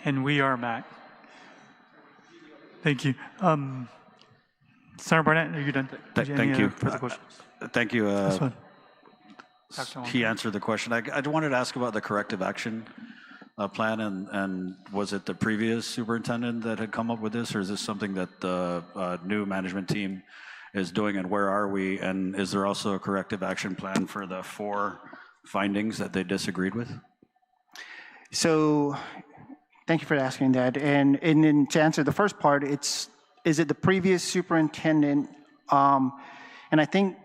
And we are Mac. Thank you. Senator Barnett, are you done? Thank you. Further questions? Thank you. This one. He answered the question. I wanted to ask about the corrective action plan, and was it the previous superintendent that had come up with this, or is this something that the new management team is doing, and where are we? And is there also a corrective action plan for the 4 findings that they disagreed with? So, thank you for asking that. And then to answer the first part, is it the previous superintendent? And I think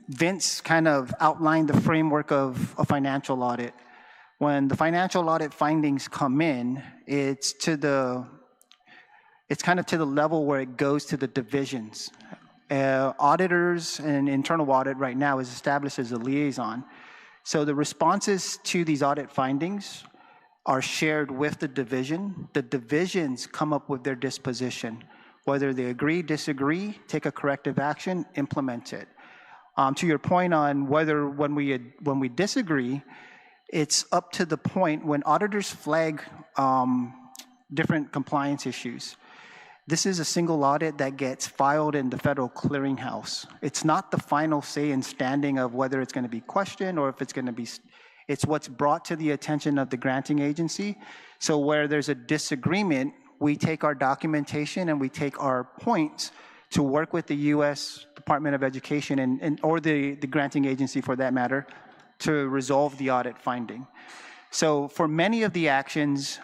Vince kind of outlined the framework of a financial audit. When the financial audit findings come in, it's kind of to the level where it goes to the divisions. Auditors and internal audit right now is established as a liaison. So the responses to these audit findings are shared with the division. The divisions come up with their disposition. Whether they agree, disagree, take a corrective action, implement it. To your point on whether when we disagree, it's up to the point when auditors flag different compliance issues. This is a single audit that gets filed in the federal clearinghouse. It's not the final say and standing of whether it's going to be questioned or if it's going to be, it's what's brought to the attention of the granting agency. So where there's a disagreement, we take our documentation and we take our points to work with the U.S. Department of Education or the granting agency for that matter to resolve the audit finding. So for many of the actions,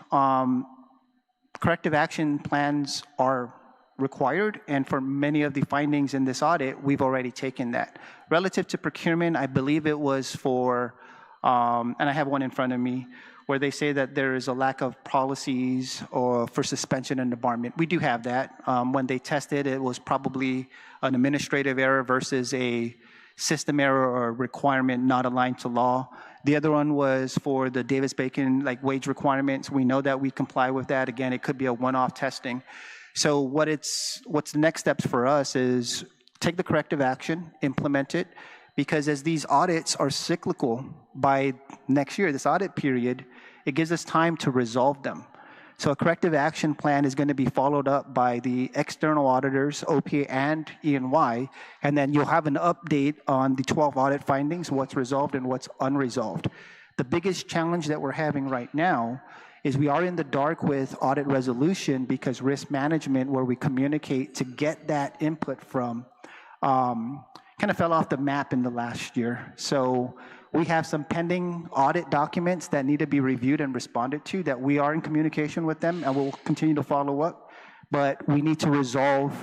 corrective action plans are required, and for many of the findings in this audit, we've already taken that. Relative to procurement, I believe it was for, and I have one in front of me, where they say that there is a lack of policies or for suspension and debarment. We do have that. When they tested, it was probably an administrative error versus a system error or requirement not aligned to law. The other one was for the Davis-Bacon wage requirements. We know that we comply with that. Again, it could be a one-off testing. So what's the next steps for us is take the corrective action, implement it, because as these audits are cyclical by next year, this audit period, it gives us time to resolve them. So a corrective action plan is going to be followed up by the external auditors, OPA and E&Y, and then you'll have an update on the 12 audit findings, what's resolved and what's unresolved. The biggest challenge that we're having right now is we are in the dark with audit resolution because risk management, where we communicate to get that input from, kind of fell off the map in the last year. So we have some pending audit documents that need to be reviewed and responded to that we are in communication with them and we'll continue to follow up. But we need to resolve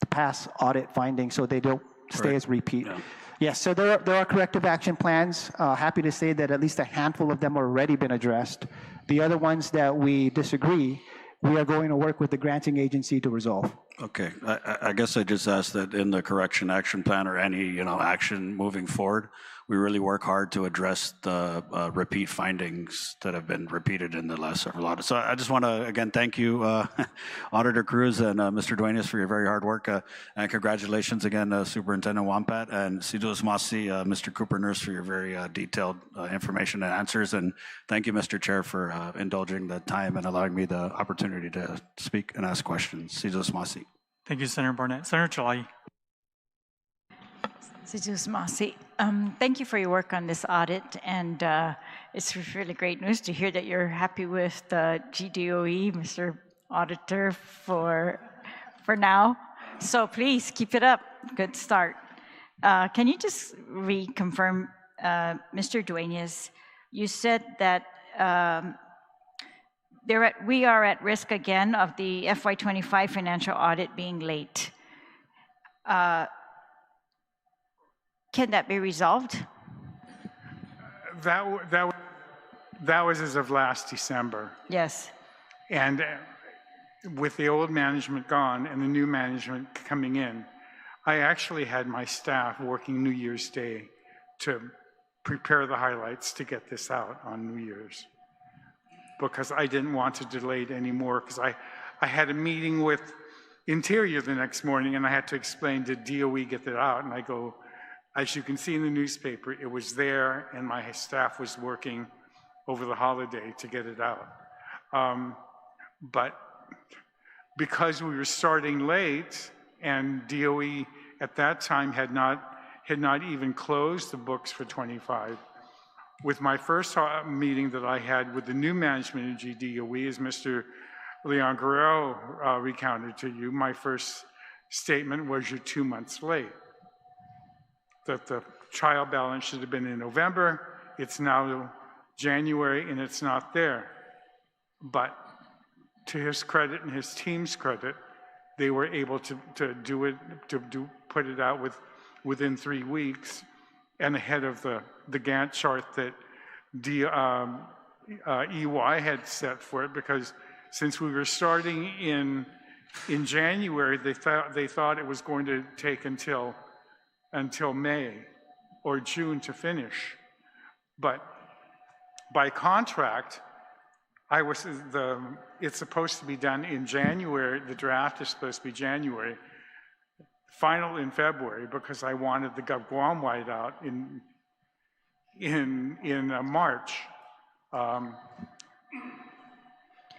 the past audit findings so they don't stay as repeat. Yeah. Yes, so there are corrective action plans. Happy to say that at least a handful of them have already been addressed. The other ones that we disagree, we are going to work with the granting agency to resolve. Okay, I guess I just asked that in the correction action plan or any action moving forward, we really work hard to address the repeat findings that have been repeated in the last several audits. So I just want to again thank you, Auditor Cruz and Mr. Duenas, for your very hard work, and congratulations again, Superintendent Wampat, and Sidus Masi, Mr. Cooper Nurse, for your very detailed information and answers. And thank you, Mr. Chair, for indulging the time and allowing me the opportunity to speak and ask questions. Sidus Masi. Thank you, Senator Barnett. Senator Chalahi. Sidus Masi. Thank you for your work on this audit, and it's really great news to hear that you're happy with the GDOE, Mr. Auditor, for now. So please keep it up. Good start. Can you just reconfirm, Mr. Duenas? You said that we are at risk again of the FY25 financial audit being late. Can that be resolved? That was as of last December. Yes. And with the old management gone and the new management coming in, I actually had my staff working New Year's Day to prepare the highlights to get this out on New Year's, because I didn't want to delay it anymore, because I had a meeting with Interior the next morning and I had to explain, did DOE get that out? And I go, as you can see in the newspaper, it was there and my staff was working over the holiday to get it out. But because we were starting late and DOE at that time had not even closed the books for 25, with my first meeting that I had with the new management of GDOE, as Mr. Leon Guerrero recounted to you, my first statement was, you're 2 months late. That the trial balance should have been in November, it's now January and it's not there. But to his credit and his team's credit, they were able to put it out within 3 weeks and ahead of the Gantt chart that EY had set for it, because since we were starting in January, they thought it was going to take until May or June to finish. But by contract, it's supposed to be done in January. The draft is supposed to be January, final in February, because I wanted the Guam whiteout in March.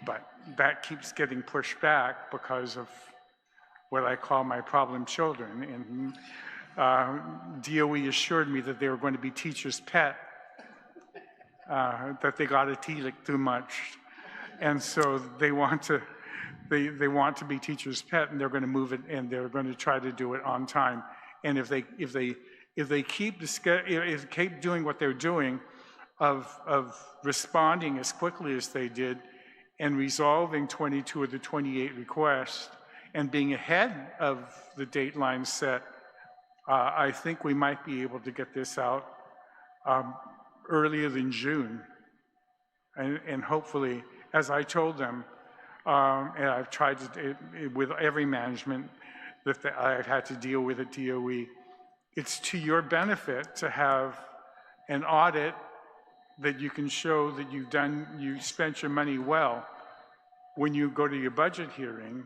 But that keeps getting pushed back because of what I call my problem children. And DOE assured me that they were going to be teacher's pet, that they got a TLIC too much. And so they want to be teacher's pet, and they're going to move it, and they're going to try to do it on time. And if they keep doing what they're doing, of responding as quickly as they did, and resolving 22 of the 28 requests, and being ahead of the date line set, I think we might be able to get this out earlier than June. And hopefully, as I told them, and I've tried to, with every management that I've had to deal with at DOE, it's to your benefit to have an audit that you can show that you spent your money well when you go to your budget hearing.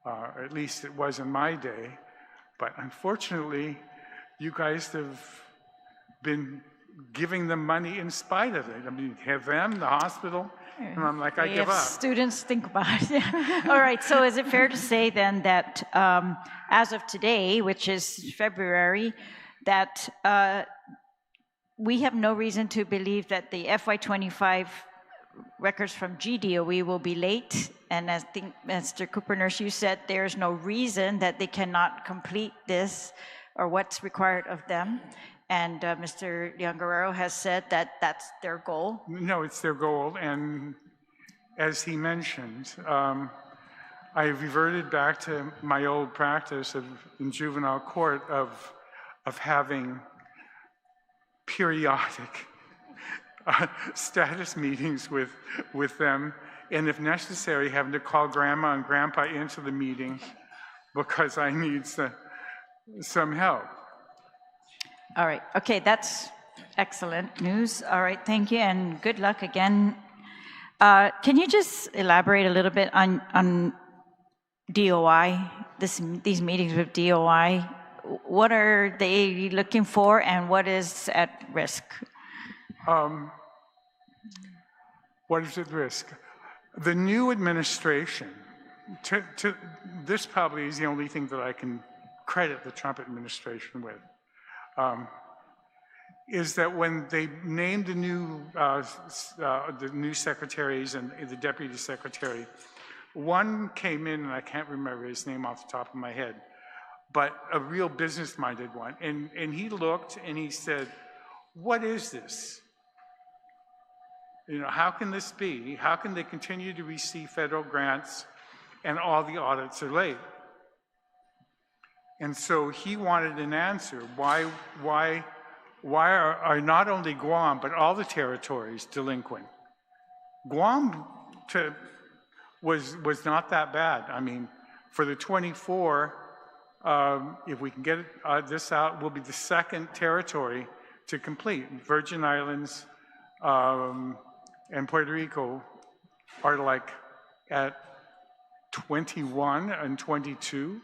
At least it was in my day. But unfortunately, you guys have been giving them money in spite of it. I mean, have them, the hospital, and I'm like, I give up. Students think about it. All right, so is it fair to say then that as of today, which is February, that we have no reason to believe that the FY25 records from GDOE will be late? And I think, Mr. Cooper-Nurse, you said there's no reason that they cannot complete this or what's required of them. And Mr. Leon Guerrero has said that that's their goal. No, it's their goal. And as he mentioned, I reverted back to my old practice in juvenile court of having periodic status meetings with them, and if necessary, having to call Grandma and Grandpa into the meeting because I need some help. All right, okay, that's excellent news. All right, thank you, and good luck again. Can you just elaborate a little bit on DOI, these meetings with DOI? What are they looking for, and what is at risk? What is at risk? The new administration, this probably is the only thing that I can credit the Trump administration with, is that when they named the new secretaries and the deputy secretary, one came in, and I can't remember his name off the top of my head, but a real business-minded one. And he looked and he said, what is this? You know, how can this be? How can they continue to receive federal grants and all the audits are late? And so he wanted an answer. Why are not only Guam, but all the territories delinquent? Guam was not that bad. I mean, for the 24, if we can get this out, we'll be the second territory to complete. Virgin Islands and Puerto Rico are like at 21 and 22.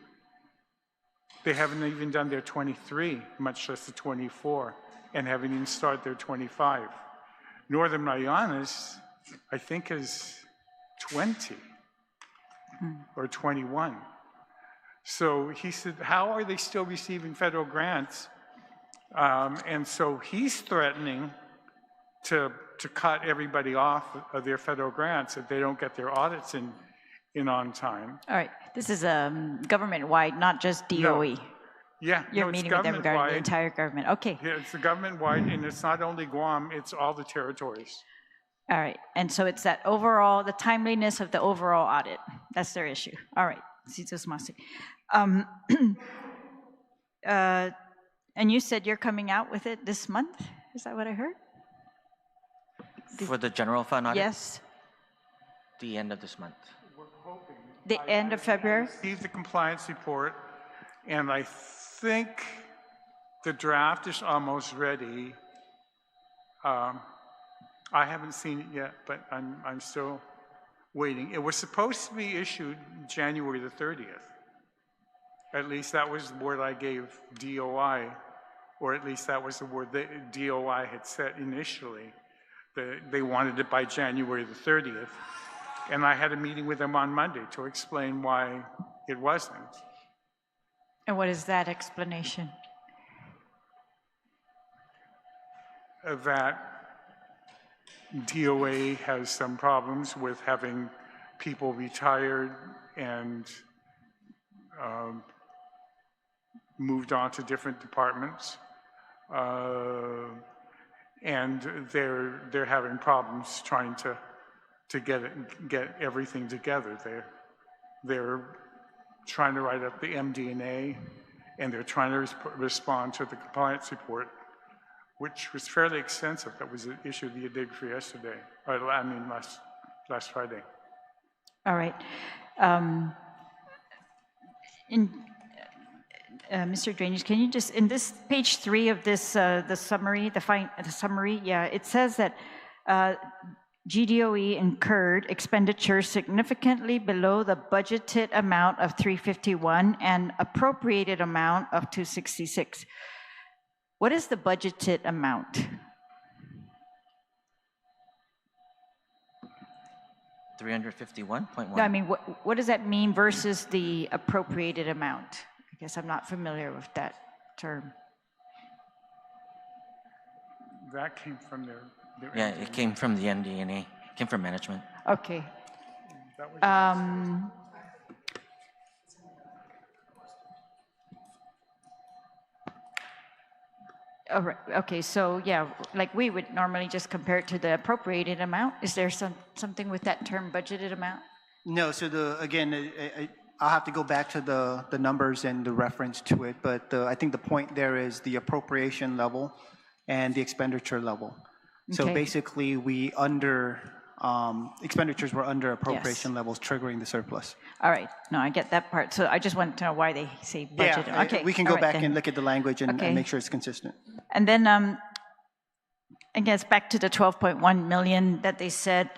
They haven't even done their 23, much less the 24, and haven't even started their 25. Northern Marianas, I think, is 20. or 21. So he said, how are they still receiving federal grants? And so he's threatening to cut everybody off of their federal grants if they don't get their audits in on time. All right, this is government-wide, not just DOE. Yeah, You're no, it's meeting with them regarding the government-wide. entire government. Okay. Yeah, it's the government-wide, and it's not only Guam, it's all the territories. All right, and so it's that overall, the timeliness of the overall audit. That's their issue. All right. And you said you're coming out with it this month? Is that what I heard? For the general fund audit? Yes, The end of this month. the end of February? Received the compliance report, and I think the draft is almost ready. I haven't seen it yet, but I'm still waiting. It was supposed to be issued January the 30th. At least that was the word I gave DOI, or at least that was the word that DOI had set initially. They wanted it by January the 30th. And I had a meeting with them on Monday to explain why it wasn't. And what is that explanation? That DOA has some problems with having people retired and moved on to different departments. And they're having problems trying to get everything together. They're trying to write up the MD&A, and they're trying to respond to the compliance report, which was fairly extensive. That was issued the day before yesterday, or I mean last Friday. All right. Mr. Drainage, can you just, in this page 3 of this, the summary, the summary, yeah, it says that GDOE incurred expenditures significantly below the budgeted amount of 351 and appropriated amount of 266. What is the budgeted amount? 351.1. No, I mean, what does that mean versus the appropriated amount? I guess I'm not familiar with that term. That came from their Yeah, it came from the MD&A. It came from management. Okay. that was All right. Okay, so yeah, like we would normally just compare it to the appropriated amount. Is there something with that term budgeted amount? No, so again, I'll have to go back to the numbers and the reference to it, but I think the point there is the appropriation level and the expenditure level. So Okay. basically, expenditures were under appropriation levels, triggering the surplus. All right. No, I get that part. So I just wanted to know why they say budget. Yeah, Okay. we can all go right back then. and look at the language and Okay. make sure it's consistent. And then, I guess back to the 12.1 million that they said,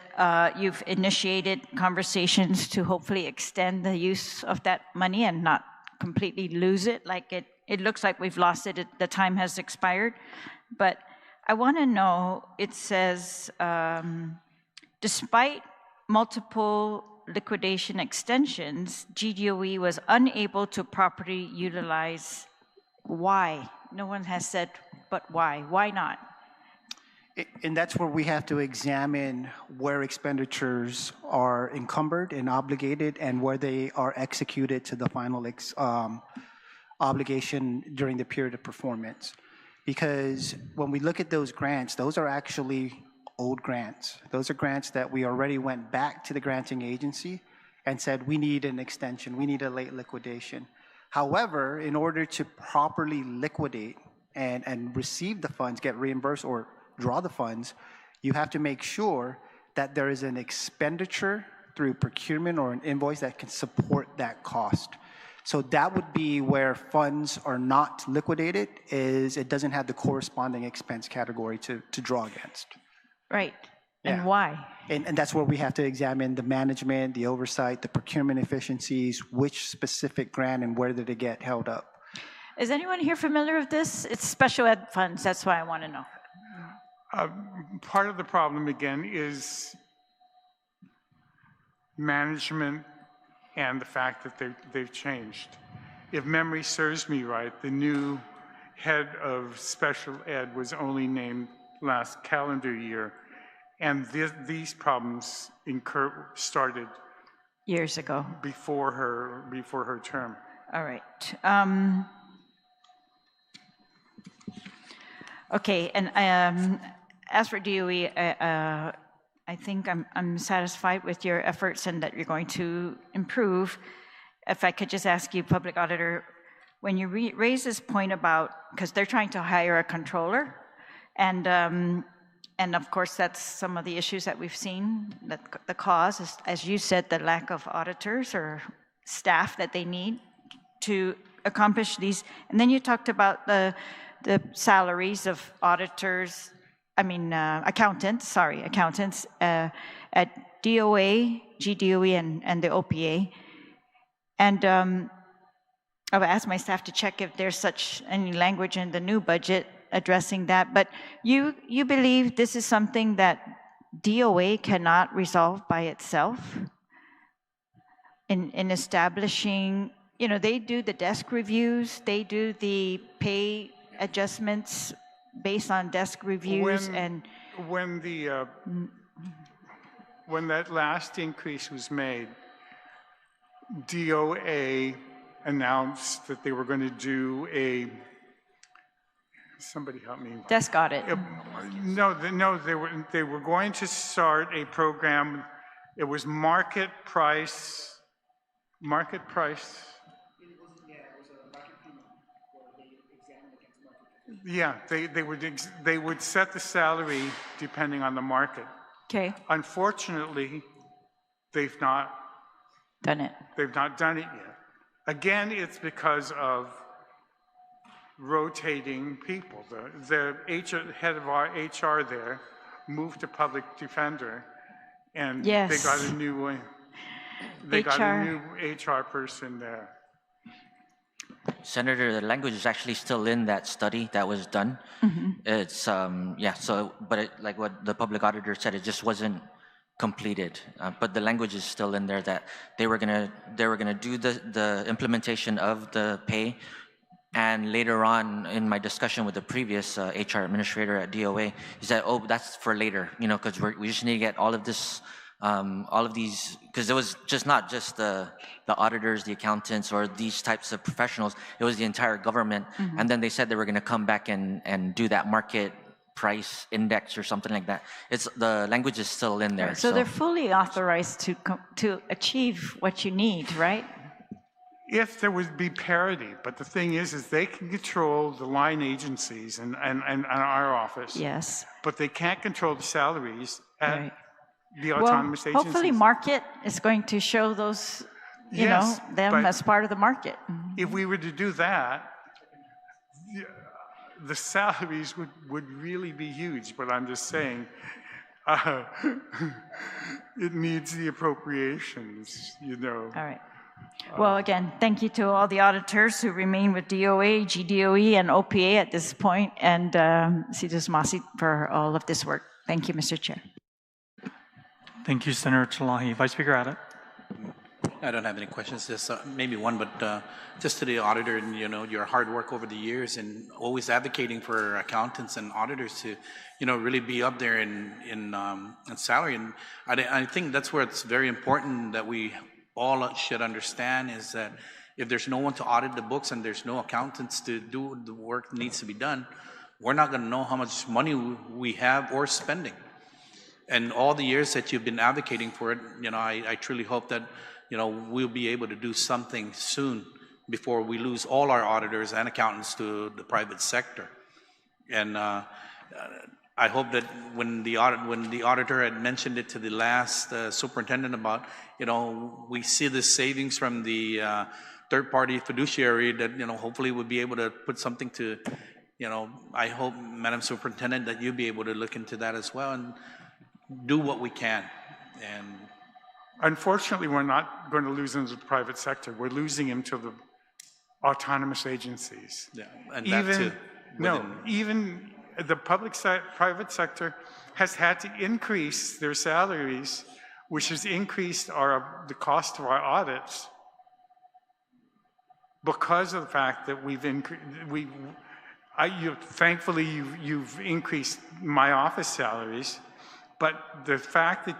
you've initiated conversations to hopefully extend the use of that money and not completely lose it. Like it looks like we've lost it. The time has expired. But I want to know, it says, despite multiple liquidation extensions, GDOE was unable to properly utilize. Why? No one has said, but why? Why not? And that's where we have to examine where expenditures are encumbered and obligated and where they are executed to the final obligation during the period of performance. Because when we look at those grants, those are actually old grants. Those are grants that we already went back to the granting agency and said, we need an extension, we need a late liquidation. However, in order to properly liquidate and receive the funds, get reimbursed or draw the funds, you have to make sure that there is an expenditure through procurement or an invoice that can support that cost. So that would be where funds are not liquidated, is it doesn't have the corresponding expense category to draw against. Right. And Yeah. why? And that's where we have to examine the management, the oversight, the procurement efficiencies, which specific grant and where did it get held up. Is anyone here familiar with this? It's special ed funds. That's why I want to know. part of the problem again is management and the fact that they've changed. If memory serves me right, the new head of special ed was only named last calendar year, and these problems started Years ago. before her term. All right. Okay, and as for DOE, I think I'm satisfied with your efforts and that you're going to improve. If I could just ask you, Public Auditor, when you raise this point about, because they're trying to hire a controller, and of course that's some of the issues that we've seen, that the cause is, as you said, the lack of auditors or staff that they need to accomplish these. And then you talked about the salaries of auditors, accountants at DOA, GDOE, and the OPA. And I've asked my staff to check if there's any language in the new budget addressing that. But you believe this is something that DOA cannot resolve by itself in establishing, they do the desk reviews, they do the pay adjustments based on desk reviews when that last increase was made, DOA announced that they were going to do somebody help me. Desk audit. No, they were going to start a program. It was market price. Yeah, they would set the salary depending on the market. Okay. Unfortunately, they've not done it. They've not done it yet. Again, it's because of rotating people. The head of our HR there moved to public defender, and yes. They got a new HR person there. Senator, the language is actually still in that study that was done. It's like what the public auditor said, it just wasn't completed. But the language is still in there that they were gonna do the implementation of the pay. And later on in my discussion with the previous HR administrator at DOA, he said, "Oh, that's for later, because we just need to get all of this." All of these, because it was not just the auditors, the accountants, or these types of professionals, it was the entire government. And then they said they were going to come back and do that market price index or something like that. The language is still in there. So they're fully authorized to achieve what you need, right? If there would be parity, but the thing is they can control the line agencies and our office. Yes. But they can't control the salaries at right. the autonomous agencies. Hopefully market is going to show those, them as part of the market. If we were to do that, the salaries would really be huge, but I'm just saying, it needs the appropriations, All right. Well, again, thank you to all the auditors who remain with DOA, GDOE, and OPA at this point, and Sidus Masi for all of this work. Thank you, Mr. Chair. Thank you, Senator Talahi. Vice Speaker Audit. I don't have any questions. Just maybe one, but just to the auditor and your hard work over the years and always advocating for accountants and auditors to really be up there in salary. And I think that's where it's very important that we all should understand is that if there's no one to audit the books and there's no accountants to do the work that needs to be done, we're not going to know how much money we have or spending. And all the years that you've been advocating for it, I truly hope that we'll be able to do something soon before we lose all our auditors and accountants to the private sector. And I hope that when the auditor had mentioned it to the last superintendent about, we see the savings from the third-party fiduciary that, hopefully we'll be able to put something to, I hope, Madam Superintendent, that you'll be able to look into that as well and do what we can. And unfortunately, we're not going to lose him to the private sector. We're losing him to the autonomous agencies. Yeah, and that too. Even the private sector has had to increase their salaries, which has increased the cost of our audits because of the fact that thankfully you've increased my office salaries, but the fact that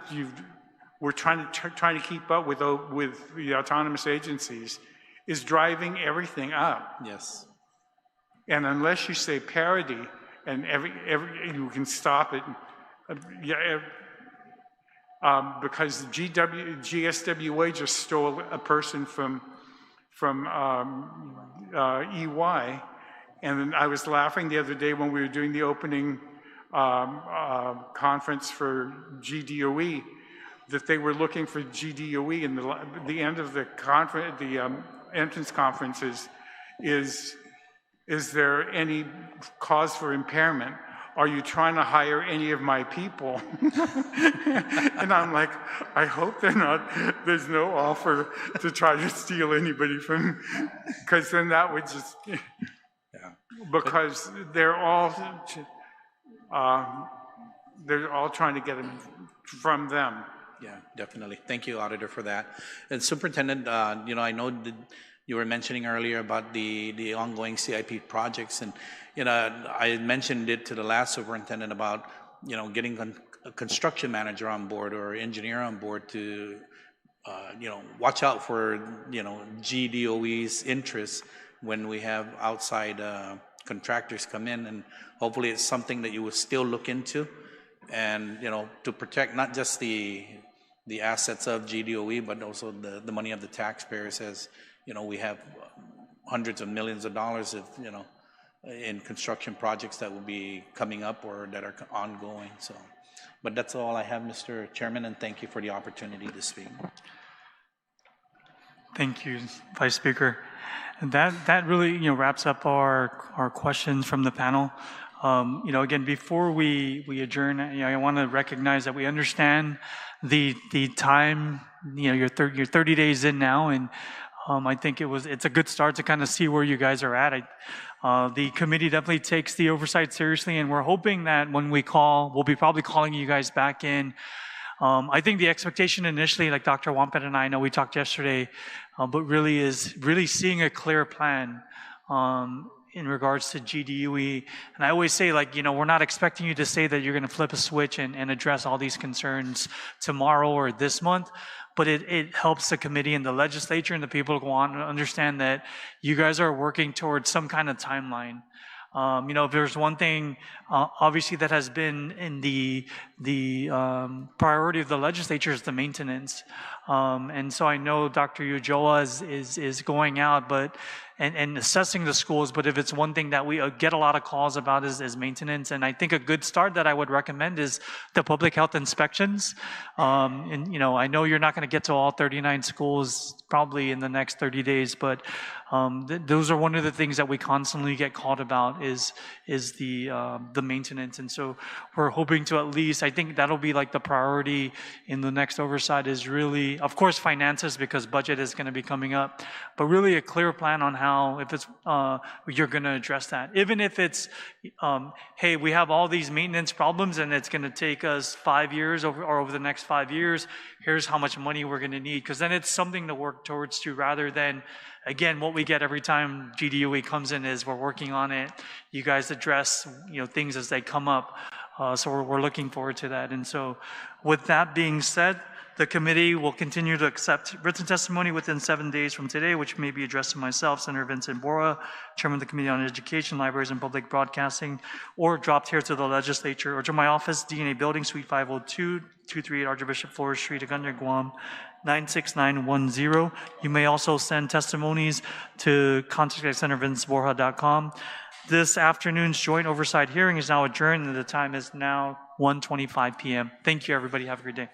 we're trying to keep up with the autonomous agencies is driving everything up. Yes. And unless you say parity and you can stop it, because GSWA just stole a person from EY, and then I was laughing the other day when we were doing the opening conference for GDOE, that they were looking for GDOE, and the end of the conference, the entrance conferences is there any cause for impairment? Are you trying to hire any of my people? And I'm like, I hope there's no offer to try to steal anybody from, because then that would just, because they're all trying to get them from them. Yeah, definitely. Thank you, Auditor, for that. And Superintendent, I know that you were mentioning earlier about the ongoing CIP projects, and I mentioned it to the last superintendent about getting a construction manager on board or engineer on board to watch out for GDOE's interests when we have outside contractors come in, and hopefully it's something that you will still look into, and to protect not just the assets of GDOE, but also the money of the taxpayers, as we have hundreds of millions of dollars of in construction projects that will be coming up or that are ongoing. So, but that's all I have, Mr. Chairman, and thank you for the opportunity to speak. Thank you, Vice Speaker. And that really wraps up our questions from the panel. Again, before we adjourn, I want to recognize that we understand the time. You're 30 days in now, and I think it's a good start to kind of see where you guys are at. The committee definitely takes the oversight seriously, and we're hoping that when we call, we'll be probably calling you guys back in. I think the expectation initially, like Dr. Wampet and I know we talked yesterday, but really seeing a clear plan in regards to GDOE. And I always say, we're not expecting you to say that you're going to flip a switch and address all these concerns tomorrow or this month, but it helps the committee and the legislature and the people who want to understand that you guys are working towards some kind of timeline. If there's one thing, obviously, that has been in the priority of the legislature is the maintenance. And so I know Dr. Ujoa is going out, and assessing the schools, but if it's one thing that we get a lot of calls about is maintenance. And I think a good start that I would recommend is the public health inspections. I know you're not going to get to all 39 schools probably in the next 30 days, but those are one of the things that we constantly get called about is the maintenance. And so we're hoping to at least, I think that'll be like the priority in the next oversight is really, of course, finances, because budget is going to be coming up, but really a clear plan on how, if it's, you're going to address that. Even if it's, hey, we have all these maintenance problems and it's going to take us 5 years or over the next 5 years, here's how much money we're going to need. Because then it's something to work towards to, rather than, again, what we get every time GDOE comes in is we're working on it. You guys address, things as they come up. So we're looking forward to that. And so with that being said, the committee will continue to accept written testimony within 7 days from today, which may be addressed to myself, Senator Vincent Borja, Chairman of the Committee on Education, Libraries, and Public Broadcasting, or dropped here to the legislature, or to my office, DNA Building, Suite 502, 238 Archbishop Flores Street, Agunda, Guam, 96910. You may also send testimonies to contact@senatorvinceborja.com. This afternoon's joint oversight hearing is now adjourned, and the time is now 1:25 p.m. Thank you, everybody. Have a great day.